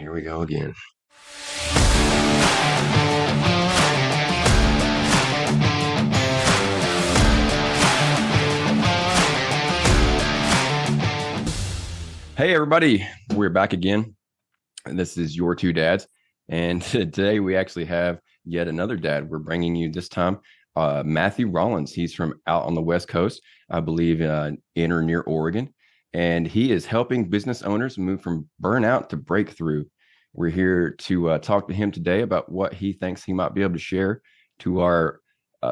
Here we go again. Hey, everybody. We're back again. And this is Your Two Dads. And today we actually have yet another dad. We're bringing you this time Matthew Rawlins. He's from out on the West Coast, I believe in or near Oregon. And he is helping business owners move from burnout to breakthrough. We're here to talk to him today about what he thinks he might be able to share to our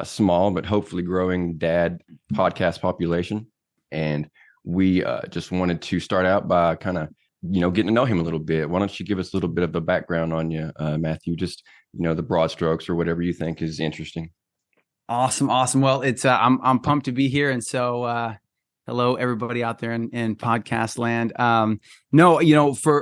small but hopefully growing dad podcast population. And we just wanted to start out by kind of, getting to know him a little bit. Why don't you give us a little bit of a background on you, Matthew? Just, the broad strokes or whatever you think is interesting. Awesome. Well, it's I'm pumped to be here, and so hello everybody out there in podcast land.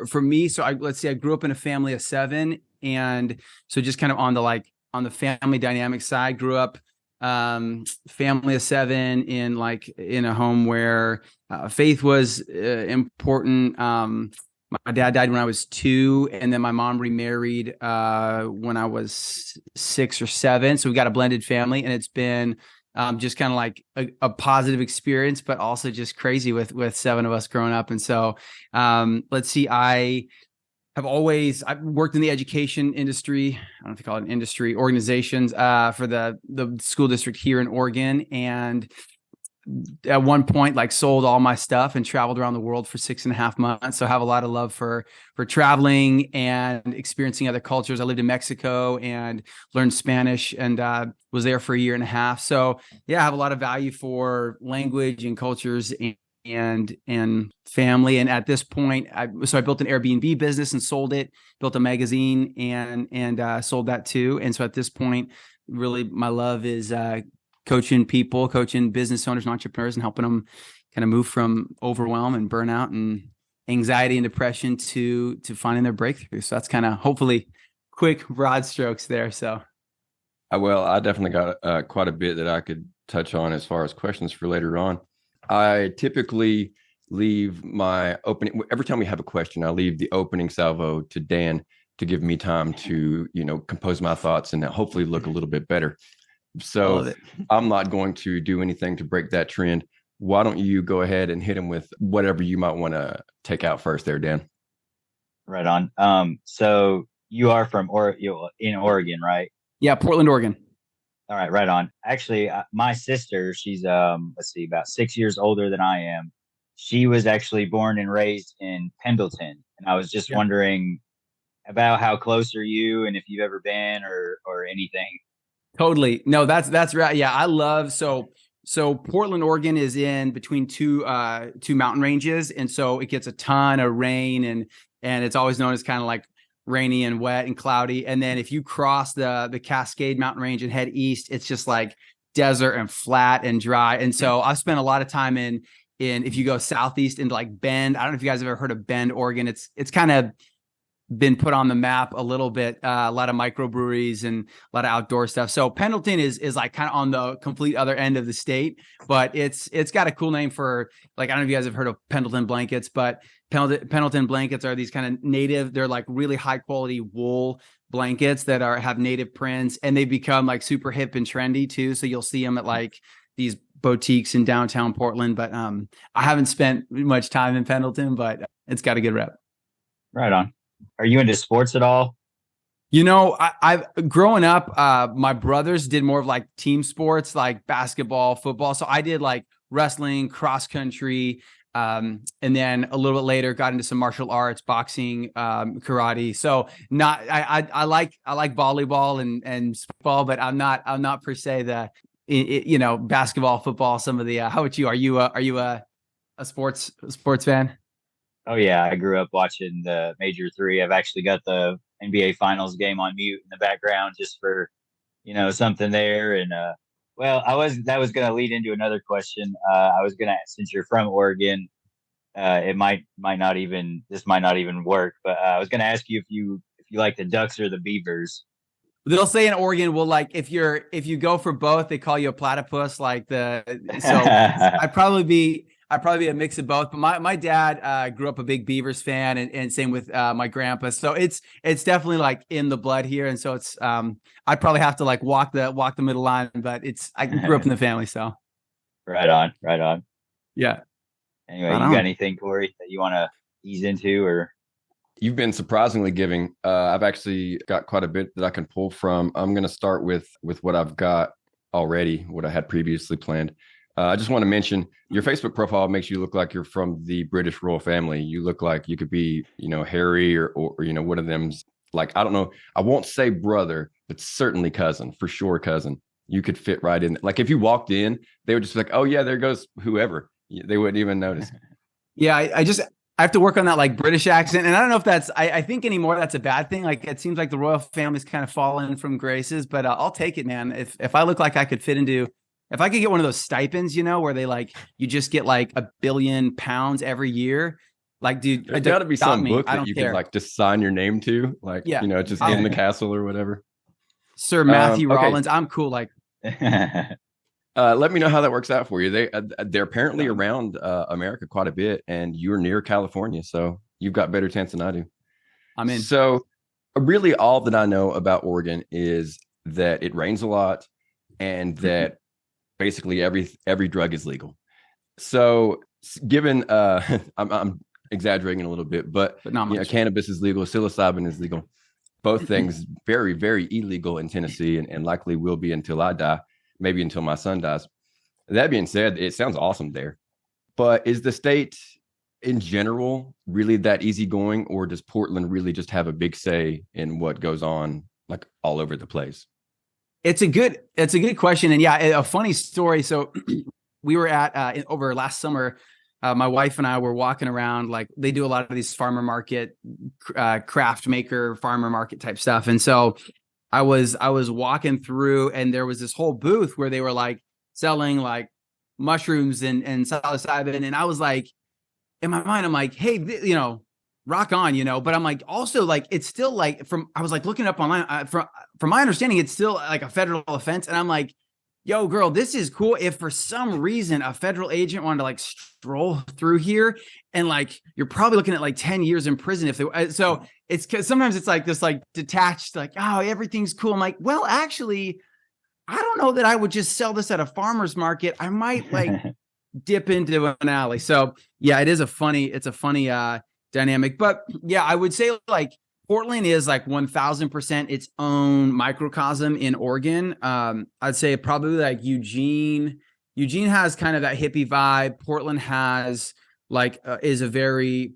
For me, so let's see, I grew up in a family of 7, and so just kind of on the family dynamic side, grew up family of 7 in a home where faith was important. My dad died when I was 2, and then my mom remarried when I was 6 or 7. So we got a blended family, and it's been just kind of like a positive experience, but also just crazy with 7 of us growing up. And so let's see, I've worked in the education industry. I don't know if you call it an industry, organizations for the school district here in Oregon. And at one point, sold all my stuff and traveled around the world for 6.5 months. So I have a lot of love for traveling and experiencing other cultures. I lived in Mexico and learned Spanish and was there for 1.5 years. So yeah, I have a lot of value for language and cultures and family. And at this point, I built an Airbnb business and sold it, built a magazine and sold that too. And so at this point, really my love is coaching business owners and entrepreneurs and helping them kind of move from overwhelm and burnout and anxiety and depression to finding their breakthrough. So that's kind of hopefully quick, broad strokes there. So. Well, I definitely got quite a bit that I could touch on as far as questions for later on. I typically leave my opening, every time we have a question, I leave the opening salvo to Dan to give me time to, compose my thoughts and hopefully look a little bit better. So I'm not going to do anything to break that trend. Why don't you go ahead and hit him with whatever you might want to take out first there, Dan? Right on. So you are from in Oregon, right? Yeah, Portland, Oregon. All right, right on. Actually, my sister, she's about 6 years older than I am. She was actually born and raised in Pendleton, and I was just wondering about how close are you, and if you've ever been or anything. Totally. No, that's right. Yeah, I love so Portland, Oregon is in between two mountain ranges, and so it gets a ton of rain and it's always known as kind of like rainy and wet and cloudy. And then if you cross the Cascade Mountain Range and head east, it's just like desert and flat and dry. And so I've spent a lot of time in if you go southeast into like Bend. I don't know if you guys have ever heard of Bend, Oregon. It's kind of been put on the map a little bit, a lot of microbreweries and a lot of outdoor stuff. So Pendleton is like kind of on the complete other end of the state, but it's got a cool name for, like, I don't know if you guys have heard of Pendleton blankets, but Pendleton blankets are these kind of native, they're like really high quality wool blankets that have native prints, and they become like super hip and trendy too. So you'll see them at like these boutiques in downtown Portland, but I haven't spent much time in Pendleton, but it's got a good rep. Right on. Are you into sports at all? I've growing up, my brothers did more of like team sports, like basketball, football. So I did like wrestling, cross country, and then a little bit later got into some martial arts, boxing, karate. So I like volleyball and football, but I'm not per se basketball, football. Some of the how about you? Are you a sports fan? Oh yeah, I grew up watching the Major 3. I've actually got the NBA Finals game on mute in the background just for, something there. And that was going to lead into another question. I was going to, since you're from Oregon, it might not even work. But I was going to ask you if you like the Ducks or the Beavers. They'll say in Oregon, well, like if you go for both, they call you a platypus. I'd probably be I'd probably be a mix of both. But my dad grew up a big Beavers fan, and same with my grandpa. So it's definitely like in the blood here. And so it's I'd probably have to like walk the middle line, but I grew up in the family. So Right on. yeah. Anyway, you got anything, Corey, that you want to ease into, or? You've been surprisingly giving. I've actually got quite a bit that I can pull from. I'm going to start with what I've got already, what I had previously planned. I just want to mention your Facebook profile makes you look like you're from the British royal family. You look like you could be, Harry or one of them's, like, I don't know. I won't say brother, but certainly cousin, for sure cousin. You could fit right in. Like if you walked in, they would just be like, oh yeah, there goes whoever. They wouldn't even notice. Yeah, I have to work on that like British accent. And I don't know if that's, I think anymore that's a bad thing. Like it seems like the royal family's kind of fallen from graces, but I'll take it, man. If I look like I could fit into, if I could get one of those stipends, where they like, you just get like £1 billion every year. Like, dude, there's got to be some book that you care. can like just sign your name to, like, just in the castle or whatever. Sir Matthew Rawlins. I'm cool. Like, let me know how that works out for you. They're apparently around America quite a bit, and you're near California, so you've got better chance than I do. I'm in. So really all that I know about Oregon is that it rains a lot and that basically every drug is legal. So given I'm exaggerating a little bit, but not much. Cannabis is legal, psilocybin is legal. Both things very, very illegal in Tennessee and likely will be until I die. Maybe until my son dies. That being said, it sounds awesome there. But is the state in general really that easygoing, or does Portland really just have a big say in what goes on like all over the place? It's a good question. And yeah, a funny story. So we were at over last summer, my wife and I were walking around, like they do a lot of these farmer market, craft maker, farmer market type stuff. And so I was walking through, and there was this whole booth where they were like selling like mushrooms and psilocybin. And I was like, in my mind, I'm like, hey, rock on, but I'm like, also like, it's still like I was like looking up online from my understanding, it's still like a federal offense. And I'm like, yo, girl, this is cool. If for some reason a federal agent wanted to like stroll through here, and like, you're probably looking at like 10 years in prison if they, so it's because sometimes it's like this, like detached, like, oh, everything's cool. I'm like, well, actually, I don't know that I would just sell this at a farmer's market. I might like dip into an alley. So yeah, it's a funny dynamic, but yeah, I would say like Portland is like 1000% its own microcosm in Oregon. I'd say probably like Eugene has kind of that hippie vibe. Portland has like is a very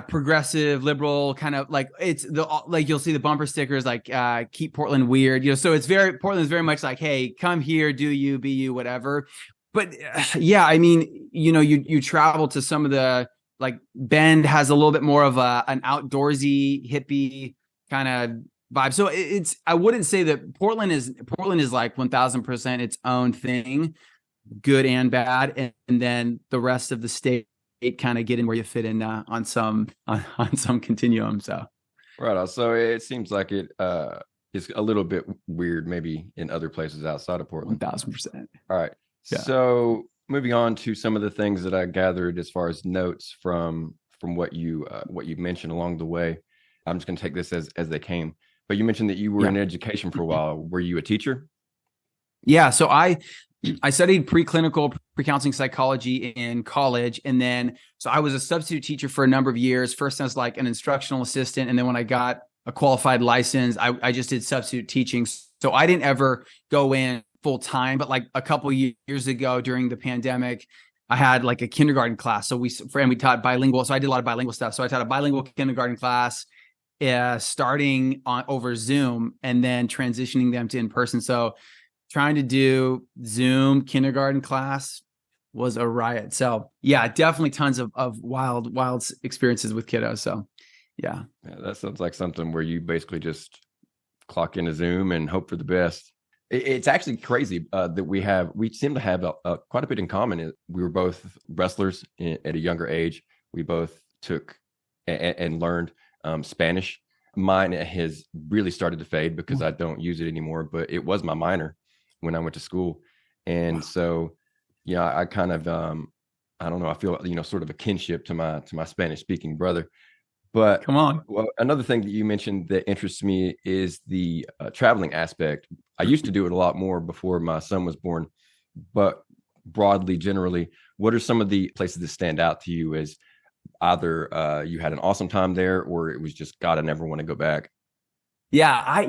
progressive, liberal kind of like, it's the like you'll see the bumper stickers like keep Portland weird, so it's Portland is very much like, hey, come here, do you, be you, whatever. But yeah, I mean, you travel to some of the, like Bend has a little bit more of an outdoorsy hippie kind of vibe. So I wouldn't say that Portland is like 1000% its own thing, good and bad. And then the rest of the state kind of get in where you fit in on some continuum. So. Right. So it seems like it is a little bit weird, maybe in other places outside of Portland. 1000%. All right. Yeah. So moving on to some of the things that I gathered as far as notes from what you mentioned along the way. I'm just going to take this as they came. But you mentioned that you were in education for a while. Were you a teacher? Yeah. So I studied pre-counseling psychology in college. And then, so I was a substitute teacher for a number of years, first as like an instructional assistant. And then when I got a qualified license, I just did substitute teaching. So I didn't ever go in full time, but like a couple years ago during the pandemic, I had like a kindergarten class. So we taught bilingual. So I did a lot of bilingual stuff. So I taught a bilingual kindergarten class, starting on over Zoom and then transitioning them to in person. So trying to do Zoom kindergarten class was a riot. So yeah, definitely tons of wild experiences with kiddos. So yeah, that sounds like something where you basically just clock into Zoom and hope for the best. It's actually crazy that we seem to have quite a bit in common. We were both wrestlers at a younger age. We both took and learned Spanish. Mine has really started to fade because I don't use it anymore, but it was my minor when I went to school. And so, yeah, I kind of I don't know, I feel, sort of a kinship to my Spanish speaking brother. But Come on. well, another thing that you mentioned that interests me is the traveling aspect. I used to do it a lot more before my son was born, but broadly, generally, what are some of the places that stand out to you as either you had an awesome time there, or it was just, God, I never want to go back? Yeah,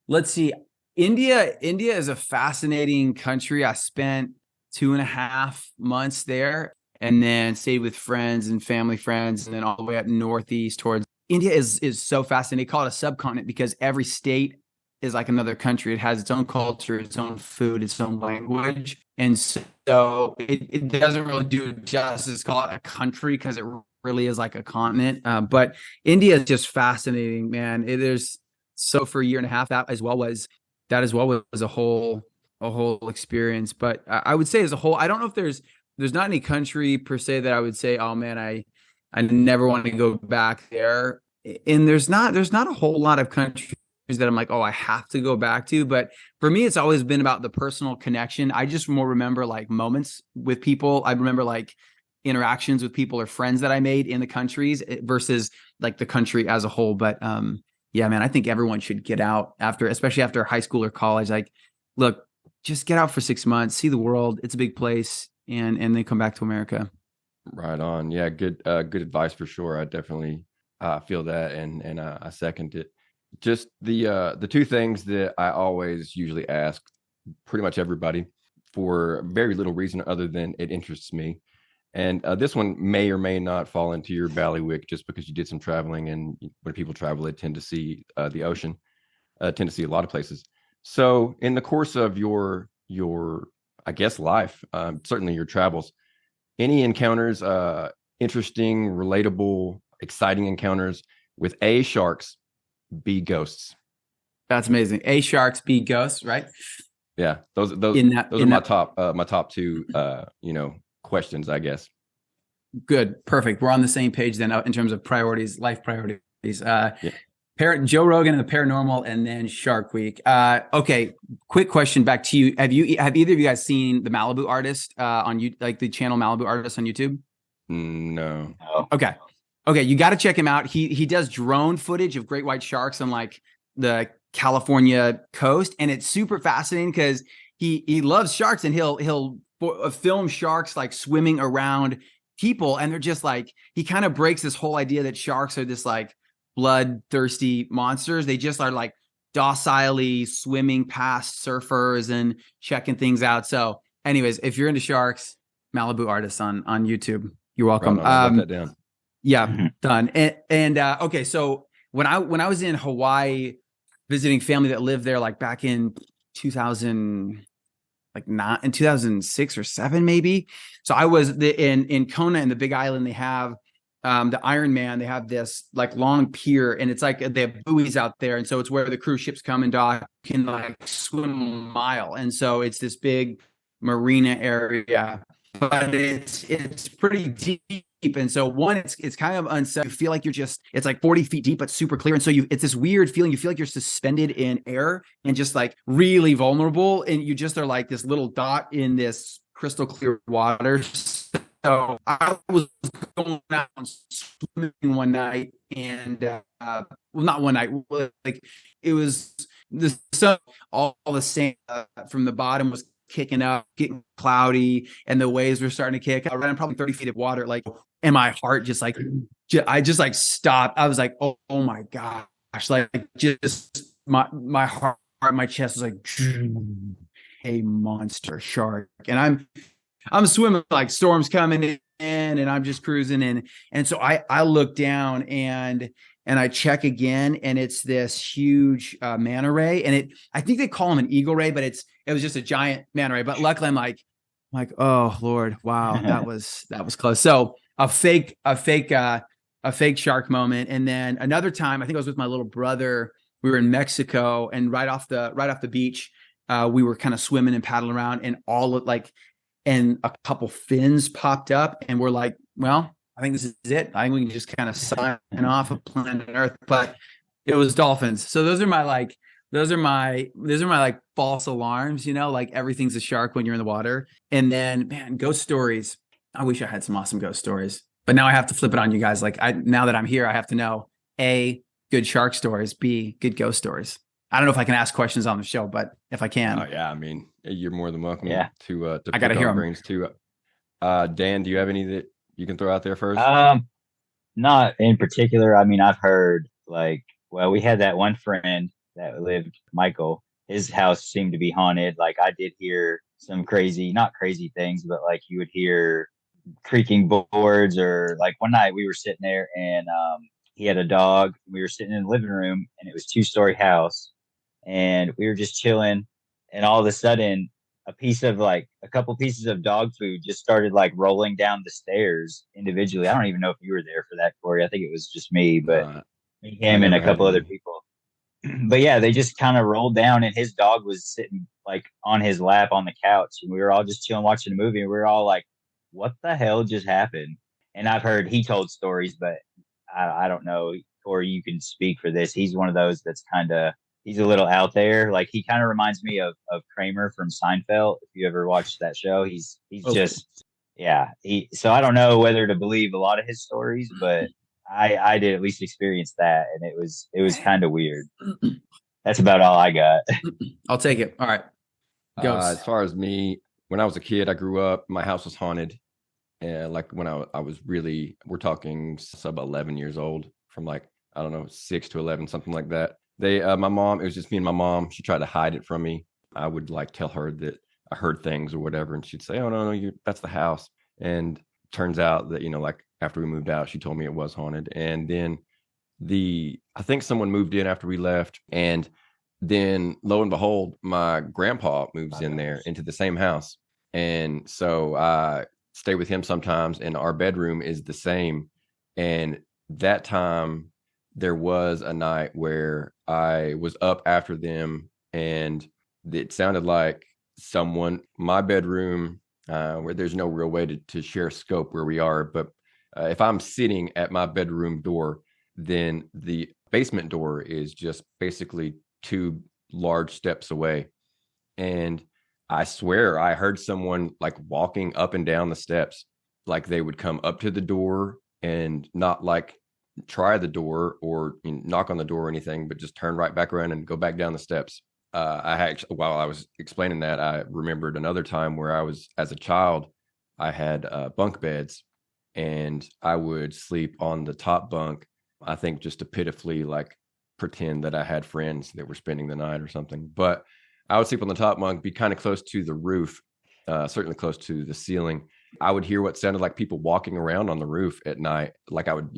let's see. India is a fascinating country. I spent 2.5 months there and then stayed with friends and family friends, and then all the way up northeast towards India is so fascinating. They call it a subcontinent because every state is like another country. It has its own culture, its own food, its own language. And so it doesn't really do justice to call it a country because it really is like a continent. But India is just fascinating, man. So for a year and a half, that as well was a whole experience. But I would say as a whole, I don't know if there's not any country per se that I would say, oh man, I never want to go back there. And there's not a whole lot of countries that I'm like, oh, I have to go back to. But for me, it's always been about the personal connection. I just more remember like moments with people. I remember like interactions with people or friends that I made in the countries versus like the country as a whole. But yeah, man, I think everyone should get out especially after high school or college. Like, look, just get out for 6 months, see the world. It's a big place, and then come back to America. Right on. Yeah, good advice for sure. I definitely feel that, and I second it. Just the two things that I always usually ask pretty much everybody for very little reason other than it interests me. And this one may or may not fall into your bailiwick just because you did some traveling, and when people travel, they tend to see the ocean, tend to see a lot of places. So in the course of your I guess life, certainly your travels, any encounters, interesting, relatable, exciting encounters with A, sharks, B, ghosts? That's amazing. A, sharks, B, ghosts, right? Yeah, those are my top two questions, I guess. Good, perfect. We're on the same page then in terms of priorities, life priorities. Yeah. Joe Rogan and the Paranormal, and then Shark Week. Okay, quick question back to you. Have either of you guys seen the Malibu Artist on you, like the channel Malibu Artist on YouTube? No. Okay, you got to check him out. He does drone footage of great white sharks on like the California coast, and it's super fascinating because he loves sharks, and he'll film sharks like swimming around people, and they're just like, he kind of breaks this whole idea that sharks are this like bloodthirsty monsters. They just are like docilely swimming past surfers and checking things out. So anyways, if you're into sharks, Malibu Artists on YouTube, you're welcome. Write that down. Yeah, done. And okay, so when I was in Hawaii visiting family that lived there, like back in 2006 or 7 maybe. So I was in Kona, in the Big Island. They have the Iron Man. They have this like long pier, and it's like they have buoys out there, and so it's where the cruise ships come and dock. You can like swim a mile, and so it's this big marina area, but it's pretty deep. And so it's kind of unsettling. You feel like it's like 40 feet deep, but super clear. And so it's this weird feeling. You feel like you're suspended in air and just like really vulnerable. And you just are like this little dot in this crystal clear water. So I was going out swimming one night, and well, not one night, like it was the sun, all the sand from the bottom was kicking up, getting cloudy, and the waves were starting to kick. I ran probably 30 feet of water, like, and my heart just like, I just like stopped. I was like, oh my gosh, like just my heart, my chest was like a monster shark, and I'm swimming, like storms coming in, and I'm just cruising in, and so I look down and I check again, and it's this huge manta ray, and I think they call them an eagle ray, but it was just a giant manta ray. But luckily, I'm like, oh Lord, wow, that was close. So a fake shark moment, and then another time, I think I was with my little brother. We were in Mexico, and right off the beach, we were kind of swimming and paddling around, and and a couple fins popped up, and we're like, well, I think this is it. I think we can just kind of sign off of planet Earth. But it was dolphins. So those are my like false alarms, like everything's a shark when you're in the water. And then, man, ghost stories. I wish I had some awesome ghost stories, but now I have to flip it on you guys. Like now that I'm here, I have to know A, good shark stories, B, good ghost stories. I don't know if I can ask questions on the show, but if I can. Oh yeah, I mean, you're more than welcome to I gotta hear them. brains too. Dan, do you have any that you can throw out there first? Not in particular. I mean, I've heard like, well, we had that one friend that lived, Michael. His house seemed to be haunted. Like I did hear some crazy, not crazy things, but like you would hear creaking boards, or like one night we were sitting there and he had a dog. We were sitting in the living room and it was 2-story house and we were just chilling, and all of a sudden a couple pieces of dog food just started like rolling down the stairs individually. I don't even know if you were there for that, Corey. I think it was just me, but him and a couple other people. But yeah, they just kind of rolled down and his dog was sitting like on his lap on the couch, and we were all just chilling watching a movie, and we were all like, what the hell just happened? And I've heard he told stories, but I don't know, or you can speak for this. He's one of those that's he's a little out there. Like he kind of reminds me of Kramer from Seinfeld. If you ever watched that show, he's so I don't know whether to believe a lot of his stories, but I did at least experience that, and it was kind of weird. That's about all I got. I'll take it. All right. As far as me, when I was a kid, I grew up, my house was haunted. And like when I was really, we're talking sub 11 years old, from like, I don't know, 6 to 11, something like that. My mom, it was just me and my mom. She tried to hide it from me. I would like tell her that I heard things or whatever. And she'd say, oh, no, that's the house. And turns out that, like after we moved out, she told me it was haunted. And then I think someone moved in after we left. And then lo and behold, my grandpa moves in there into the same house. And so I stay with him sometimes, and our bedroom is the same. And that time there was a night where I was up after them, and it sounded like my bedroom, where there's no real way to share scope where we are. But if I'm sitting at my bedroom door, then the basement door is just basically 2 large steps away. And I swear I heard someone like walking up and down the steps, like they would come up to the door and not like try the door or knock on the door or anything, but just turn right back around and go back down the steps. While I was explaining that, I remembered another time where I was, as a child, I had bunk beds, and I would sleep on the top bunk, I think just to pitifully like pretend that I had friends that were spending the night or something. But I would sleep on the top bunk, be kind of close to the roof, certainly close to the ceiling. I would hear what sounded like people walking around on the roof at night. Like I would,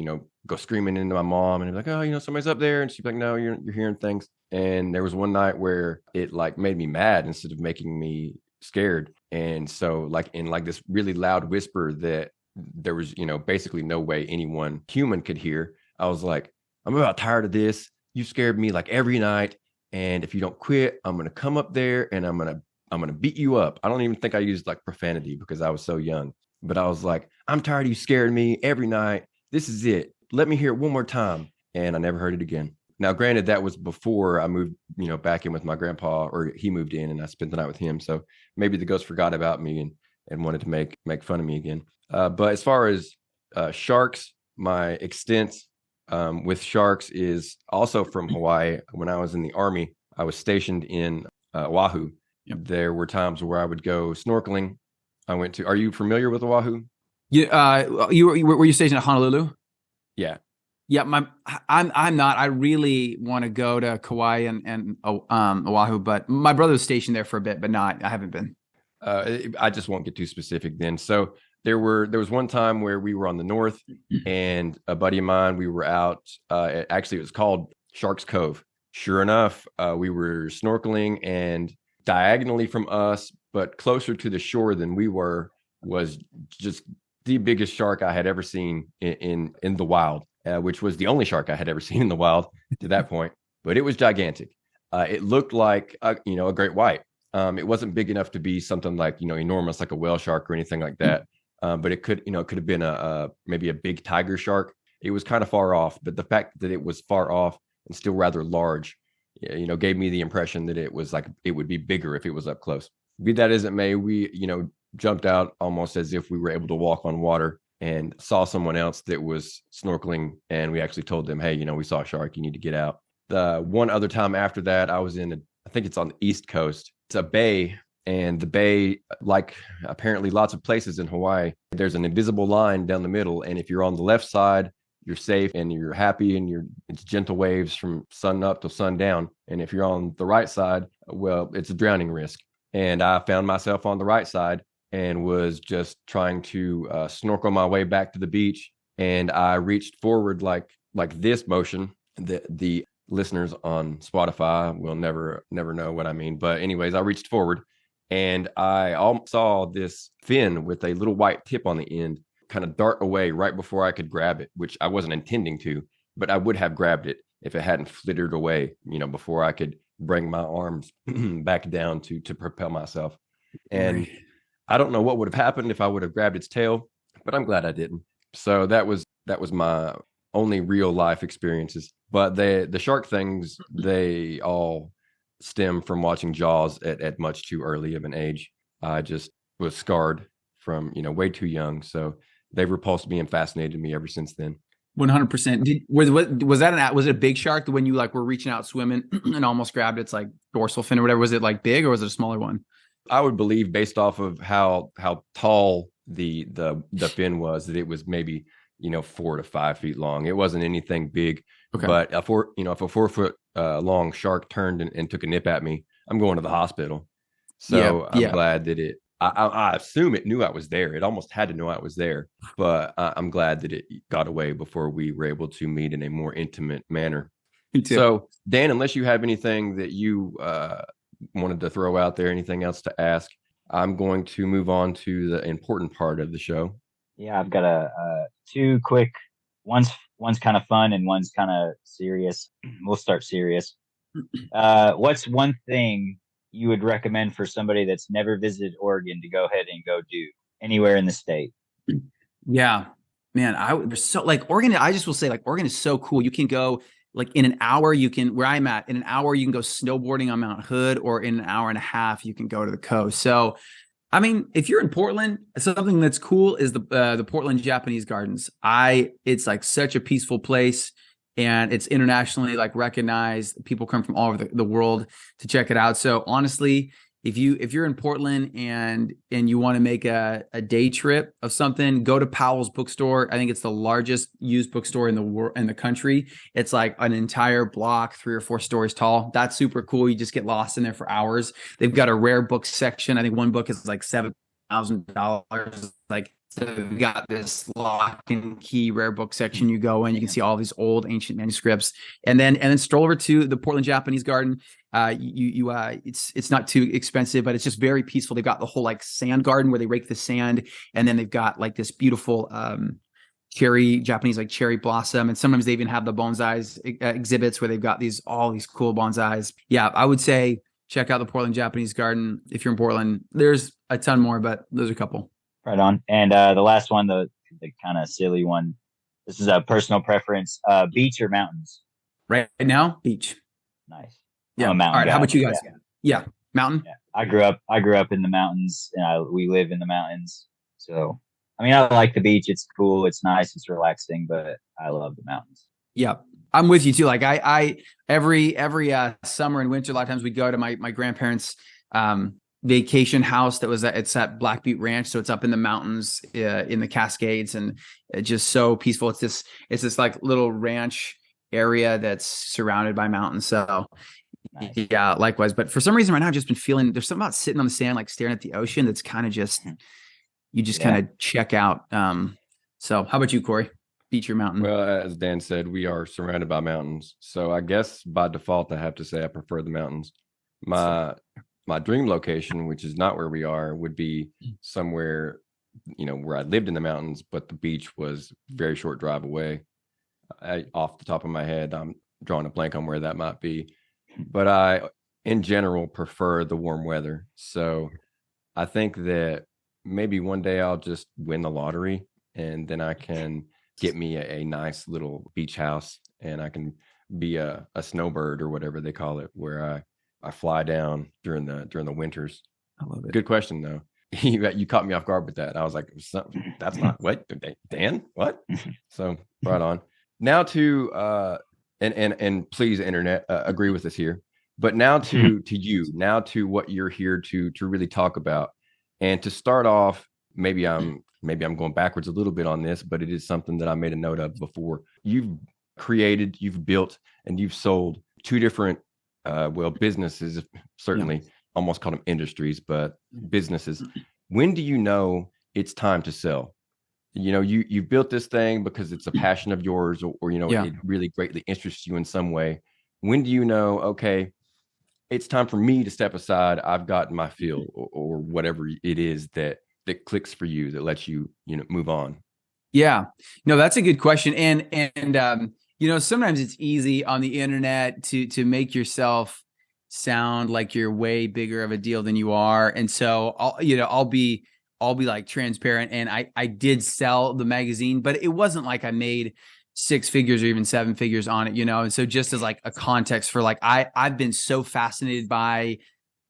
go screaming into my mom and be like, oh, somebody's up there. And she'd be like, no, you're hearing things. And there was one night where it like made me mad instead of making me scared. And so like in like this really loud whisper that there was, basically no way anyone human could hear. I was like, I'm about tired of this. You scared me like every night. And if you don't quit, I'm going to come up there and I'm going to beat you up. I don't even think I used like profanity because I was so young, but I was like, I'm tired of you scaring me every night. This is it. Let me hear it one more time. And I never heard it again. Now, granted, that was before I moved, back in with my grandpa, or he moved in and I spent the night with him. So maybe the ghost forgot about me and wanted to make fun of me again. But as far as sharks, my extent with sharks is also from Hawaii. When I was in the Army, I was stationed in Oahu. Yep. There were times where I would go snorkeling. Are you familiar with Oahu? Yeah. Were you stationed at Honolulu? Yeah. Yeah. I'm not. I really want to go to Kauai and Oahu, but my brother was stationed there for a bit, but I haven't been. I just won't get too specific then. So there was one time where we were on the north, and a buddy of mine, we were out, actually it was called Sharks Cove. Sure enough, we were snorkeling, and diagonally from us, but closer to the shore than we were, was just the biggest shark I had ever seen in the wild, which was the only shark I had ever seen in the wild to that point. But it was gigantic. It looked like a great white. It wasn't big enough to be something like enormous like a whale shark or anything like that. But it could have been maybe a big tiger shark. It was kind of far off, but the fact that it was far off and still rather large, gave me the impression that it was like it would be bigger if it was up close. Be that as it may, we jumped out almost as if we were able to walk on water, and saw someone else that was snorkeling. And we actually told them, hey, we saw a shark. You need to get out. The one other time after that, I was I think it's on the East Coast. It's a bay. And the bay, like apparently lots of places in Hawaii, there's an invisible line down the middle. And if you're on the left side, you're safe and you're happy, and it's gentle waves from sun up to sun down. And if you're on the right side, well, it's a drowning risk. And I found myself on the right side and was just trying to snorkel my way back to the beach. And I reached forward like this motion. The listeners on Spotify will never know what I mean. But anyways, I reached forward and I saw this fin with a little white tip on the end kind of dart away right before I could grab it, which I wasn't intending to, but I would have grabbed it if it hadn't flittered away, before I could bring my arms back down to propel myself. And I don't know what would have happened if I would have grabbed its tail, but I'm glad I didn't. So that was my only real life experiences. But the shark things, they all stem from watching Jaws at much too early of an age. I just was scarred from, way too young. So they've repulsed me and fascinated me ever since then. 100%. Was it a big shark when you were reaching out swimming and almost grabbed its dorsal fin or whatever? Was it big, or was it a smaller one? I would believe, based off of how tall the fin was, that it was maybe 4 to 5 feet long. It wasn't anything big. Okay. But if a 4 foot long shark turned and took a nip at me, I'm going to the hospital. So I'm glad that I assume it knew I was there. It almost had to know I was there, but I'm glad that it got away before we were able to meet in a more intimate manner. So, Dan, unless you have anything that you wanted to throw out there, anything else to ask, I'm going to move on to the important part of the show. Yeah, I've got two quick. One's kind of fun and one's kind of serious. We'll start serious. What's one thing you would recommend for somebody that's never visited Oregon to go ahead and go do anywhere in the state? Yeah, man, Oregon. I just will say, Oregon is so cool. You can go in an hour. Where I'm at, in an hour you can go snowboarding on Mount Hood, or in an hour and a half you can go to the coast. So, I mean, if you're in Portland, something that's cool is the Portland Japanese Gardens. It's such a peaceful place. And it's internationally recognized. People come from all over the world to check it out. So honestly, if you're in Portland and you want to make a day trip of something, go to Powell's bookstore. I think it's the largest used bookstore in the country. It's an entire block, 3 or 4 stories tall. That's super cool. You just get lost in there for hours. They've got a rare book section. I think one book is $7,000. So we've got this lock and key rare book section. You go in, you can see all these old ancient manuscripts, and then stroll over to the Portland Japanese Garden. It's not too expensive, but it's just very peaceful. They've got the whole sand garden where they rake the sand, and then they've got this beautiful Japanese cherry blossom, and sometimes they even have the bonsai exhibits where they've got all these cool bonsais. Yeah, I would say check out the Portland Japanese Garden if you're in Portland. There's a ton more, but those are a couple. Right on. And the last one, the kind of silly one. This is a personal preference. Beach or mountains? Right now, beach. Nice. Yeah. All right. Guy. How about you guys? Yeah. Mountain. Yeah. I grew up in the mountains, and we live in the mountains. So, I mean, I like the beach. It's cool. It's nice. It's relaxing, but I love the mountains. Yeah. I'm with you too. I every summer and winter, a lot of times we go to my grandparents' vacation house it's at Black Butte Ranch, so it's up in the mountains in the Cascades, and it's just so peaceful. It's this little ranch area that's surrounded by mountains. So nice. Yeah, likewise. But for some reason right now I've just been feeling there's something about sitting on the sand staring at the ocean that's kind of just kind of check out. So how about you, Corey? Beach or mountain? Well, as Dan said, we are surrounded by mountains, so I guess by default I have to say I prefer the mountains. My dream location, which is not where we are, would be somewhere, where I lived in the mountains, but the beach was a very short drive away. Off the top of my head, I'm drawing a blank on where that might be. But I, in general, prefer the warm weather. So I think that maybe one day I'll just win the lottery, and then I can get me a nice little beach house, and I can be a snowbird or whatever they call it, where I fly down during the winters. I love it. Good question though. you caught me off guard with that. I was like, that's not what, Dan, what? So right on. Now to and please, internet, agree with us here. But now to what you're here to really talk about. And to start off, maybe I'm going backwards a little bit on this, but it is something that I made a note of before. You've created, you've built, and you've sold two different businesses, certainly. Almost call them industries, but businesses. When do you know it's time to sell? You built this thing because it's a passion of yours, or it really greatly interests you in some way. When do you know, okay, it's time for me to step aside? I've gotten my feel, or whatever it is that clicks for you, that lets you, move on. Yeah, no, that's a good question. And sometimes it's easy on the internet to make yourself sound like you're way bigger of a deal than you are. And so I'll be like transparent. And I did sell the magazine, but it wasn't like I made 6 figures or even 7 figures on it, And so just as like a context for like, I've been so fascinated by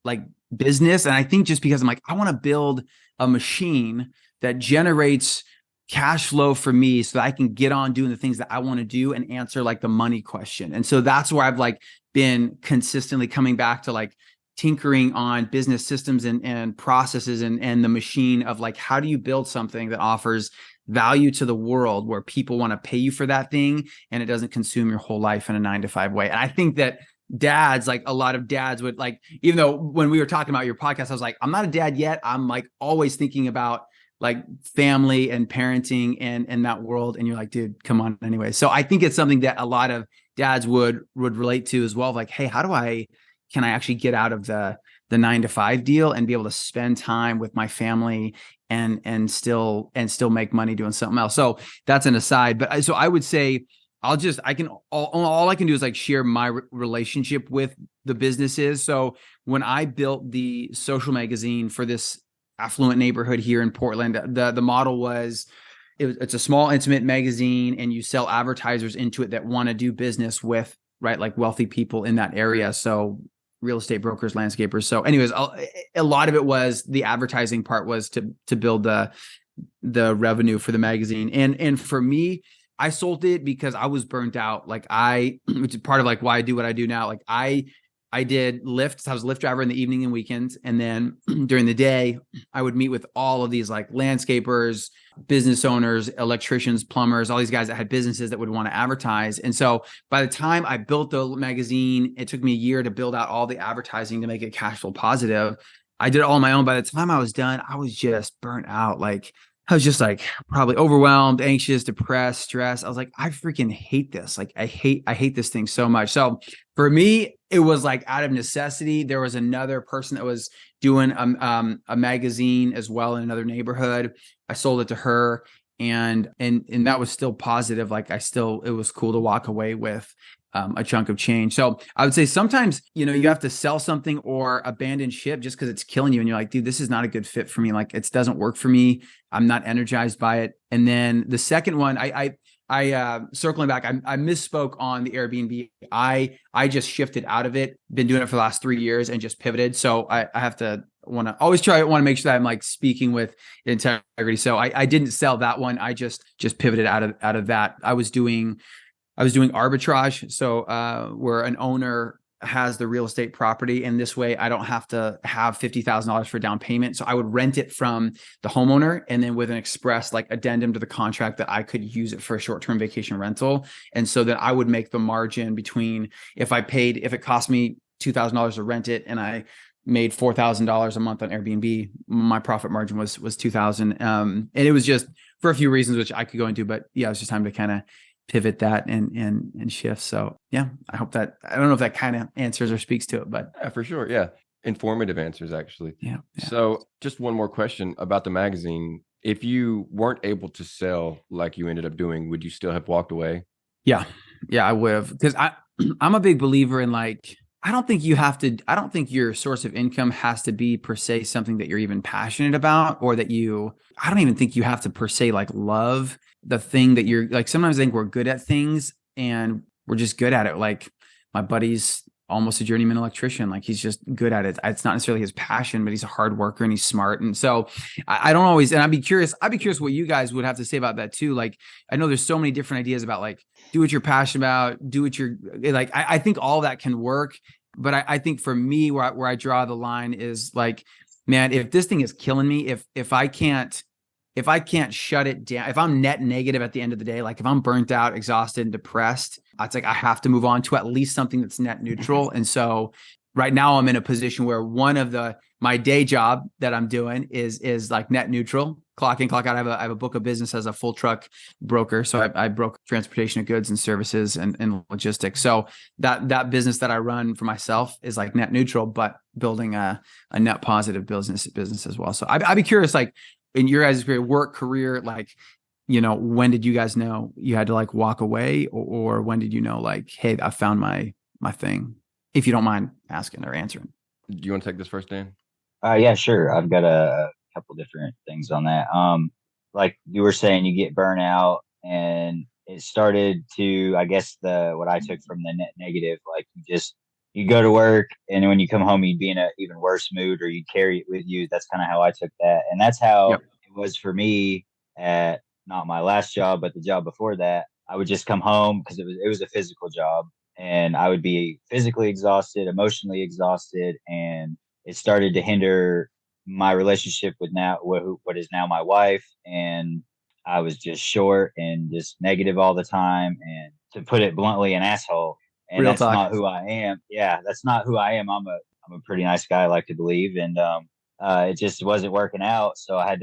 like business. And I think just because I'm like, I want to build a machine that generates cash flow for me so that I can get on doing the things that I want to do and answer like the money question. And so that's where I've like been consistently coming back to like tinkering on business systems and processes and the machine of like, how do you build something that offers value to the world where people want to pay you for that thing and it doesn't consume your whole life in a 9-to-5 way. And I think that dads, like a lot of dads would like, even though when we were talking about your podcast, I was like, I'm not a dad yet. I'm like always thinking about like family and parenting and that world. And you're like, dude, come on anyway. So I think it's something that a lot of dads would relate to as well. Like, hey, can I actually get out of the 9-to-5 deal and be able to spend time with my family and still make money doing something else? So that's an aside. But so I would say all I can do is like share my relationship with the businesses. So when I built the social magazine for this affluent neighborhood here in Portland, the model was it's a small, intimate magazine, and you sell advertisers into it that want to do business with, right, like wealthy people in that area. So real estate brokers, landscapers. So anyways, a lot of it was the advertising part was to build the revenue for the magazine. And for me, I sold it because I was burnt out. Like which is part of like why I do what I do now. Like I did Lyft. So I was a Lyft driver in the evening and weekends. And then during the day, I would meet with all of these like landscapers, business owners, electricians, plumbers, all these guys that had businesses that would want to advertise. And so by the time I built the magazine, it took me a year to build out all the advertising to make it cash flow positive. I did it all on my own. By the time I was done, I was just burnt out. Like I was just like probably overwhelmed, anxious, depressed, stressed. I was like, I freaking hate this. Like I hate this thing so much. So for me, it was like out of necessity. There was another person that was doing a magazine as well in another neighborhood. I sold it to her, and that was still positive. Like it was cool to walk away with a chunk of change. So I would say sometimes, you have to sell something or abandon ship just because it's killing you. And you're like, dude, this is not a good fit for me. Like it doesn't work for me. I'm not energized by it. And then the second one, I circling back, I misspoke on the Airbnb. I just shifted out of it, been doing it for the last 3 years and just pivoted. So I have to want to make sure that I'm like speaking with integrity. So I didn't sell that one. I just pivoted out of that. I was doing arbitrage. So where an owner has the real estate property, and this way I don't have to have $50,000 for down payment. So I would rent it from the homeowner, and then with an express like addendum to the contract that I could use it for a short-term vacation rental. And so that I would make the margin between if it cost me $2,000 to rent it and I made $4,000 a month on Airbnb, my profit margin was $2,000. And it was just for a few reasons, which I could go into, but yeah, it was just time to kind of pivot that and shift. So yeah, I don't know if that kind of answers or speaks to it, but yeah, for sure. Yeah. Informative answers, actually. Yeah. So just one more question about the magazine. If you weren't able to sell like you ended up doing, would you still have walked away? Yeah, I would have, because I'm a big believer in like, I don't think your source of income has to be per se something that you're even passionate about, or that I don't even think you have to per se like love the thing that you're like. Sometimes I think we're good at things and we're just good at it. Like my buddies almost a journeyman electrician. Like he's just good at it. It's not necessarily his passion, but he's a hard worker and he's smart. And so I don't always, and I'd be curious what you guys would have to say about that too. Like, I know there's so many different ideas about like, do what you're passionate about, do what you're like, I think all that can work. But I think for me, where I draw the line is like, man, if this thing is killing me, if I can't shut it down, if I'm net negative at the end of the day, like if I'm burnt out, exhausted, and depressed, it's like I have to move on to at least something that's net neutral. And so right now I'm in a position where one of my day job that I'm doing is like net neutral, clock in, clock out. I have a book of business as a full truck broker. So I broke transportation of goods and services and logistics. So that business that I run for myself is like net neutral, but building a net positive business as well. So I'd be curious, like, in your guys' work career, like, you know, when did you guys know you had to like walk away, or when did you know like, hey, I found my thing? If you don't mind asking or answering. Do you want to take this first, Dan? Yeah, sure. I've got a couple different things on that. Like you were saying, you get burnout, and it started to, I guess, what I took from the net negative, like you go to work, and when you come home, you'd be in an even worse mood, or you carry it with you. That's kind of how I took that, and that's how it was for me at not my last job, but the job before that. I would just come home because it was a physical job, and I would be physically exhausted, emotionally exhausted, and it started to hinder my relationship with what is now my wife. And I was just short and just negative all the time, and to put it bluntly, an asshole. And Real that's talk. not who I am. Yeah, that's not who I am. I'm a pretty nice guy, I like to believe, and it just wasn't working out. So I had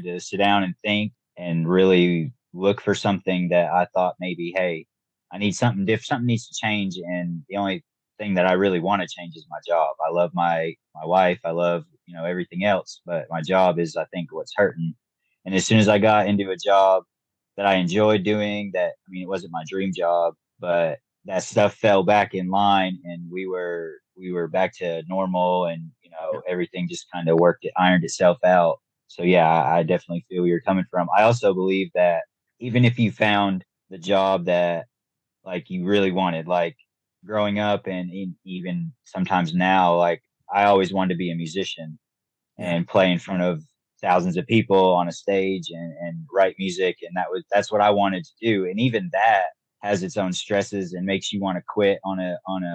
to sit down and think and really look for something that I thought maybe, hey, I need something different. Something needs to change. And the only thing that I really want to change is my job. I love my wife. I love, everything else, but my job is, I think, what's hurting. And as soon as I got into a job that I enjoyed doing, it wasn't my dream job, but that stuff fell back in line, and we were back to normal, and everything just kind of ironed itself out. So yeah, I definitely feel where you're coming from. I also believe that even if you found the job that like you really wanted, like growing up and even sometimes now, like I always wanted to be a musician and play in front of thousands of people on a stage and write music, and that's what I wanted to do. And even that has its own stresses and makes you want to quit